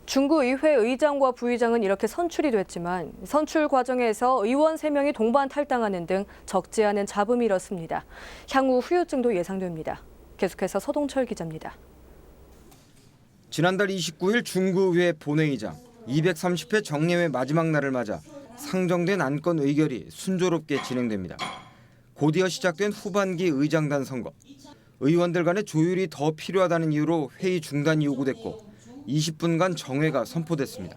중구의회 의장과 부의장은 이렇게 선출이 됐지만 선출 과정에서 의원 3명이 동반 탈당하는 등 적지 않은 잡음이 일었습니다. 향후 후유증도 예상됩니다. 계속해서 서동철 기자입니다. 지난달 29일 중구의회 본회의장 230회 정례회 마지막 날을 맞아 상정된 안건 의결이 순조롭게 진행됩니다. 곧이어 시작된 후반기 의장단 선거. 의원들 간의 조율이 더 필요하다는 이유로 회의 중단이 요구됐고 20분간 정회가 선포됐습니다.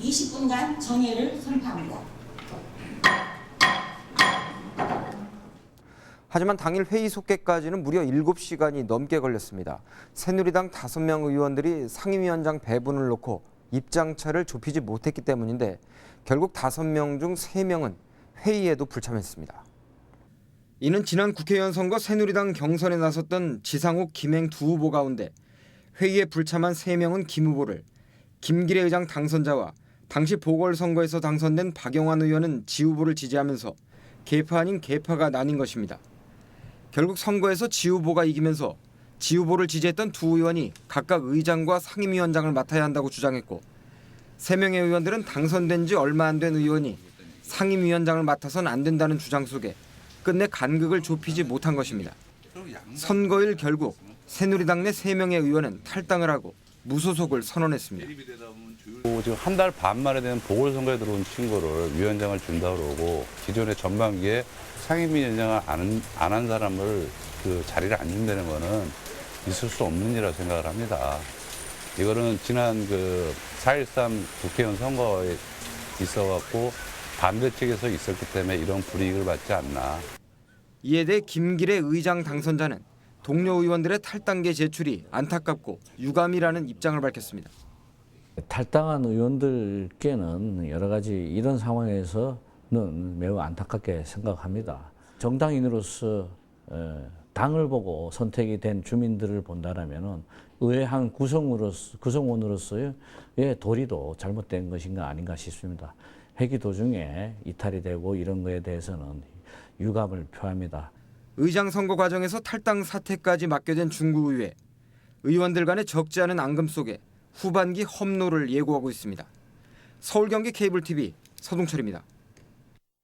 20분간 정회를 선포합니다. 하지만 당일 회의 속개까지는 무려 7시간이 넘게 걸렸습니다. 새누리당 5명 의원들이 상임위원장 배분을 놓고 입장차를 좁히지 못했기 때문인데 결국 5명 중 3명은 회의에도 불참했습니다. 이는 지난 국회의원 선거 새누리당 경선에 나섰던 지상욱, 김행 두 후보 가운데 회의에 불참한 3명은 김 후보를, 김기래 의장 당선자와 당시 보궐선거에서 당선된 박영환 의원은 지 후보를 지지하면서 계파 아닌 계파가 나뉜 것입니다. 결국 선거에서 지 후보가 이기면서 지 후보를 지지했던 두 의원이 각각 의장과 상임위원장을 맡아야 한다고 주장했고 3명의 의원들은 당선된 지 얼마 안 된 의원이 상임위원장을 맡아선 안 된다는 주장 속에 끝내 간극을 좁히지 못한 것입니다. 선거일 결국 새누리당 내 3명의 의원은 탈당을 하고 무소속을 선언했습니다. 지금 한 달 반 만에 되는 보궐선거에 들어온 친구를 위원장을 준다고 그러고 기존의 전반기에 상임위원장을 안 한 사람을 그 자리를 안 준다는 거는 있을 수 없는 일이라고 생각을 합니다. 이거는 지난 4.13 국회의원 선거에 있어갖고 반대 측에서 있었기 때문에 이런 불이익을 받지 않나. 이에 대해 김기래 의장 당선자는 동료 의원들의 탈당계 제출이 안타깝고 유감이라는 입장을 밝혔습니다. 탈당한 의원들께는 여러 가지 이런 상황에서는 매우 안타깝게 생각합니다. 정당인으로서 당을 보고 선택이 된 주민들을 본다라면은 의회 한 구성원으로서의 도리도 잘못된 것인가 아닌가 싶습니다. 회기 도중에 이탈이 되고 이런 거에 대해서는 유감을 표합니다. 의장 선거 과정에서 탈당 사태까지 맡겨진 중구의회. 의원들 간의 적지 않은 앙금 속에 후반기 험로를 예고하고 있습니다. 서울 경기 케이블TV 서동철입니다.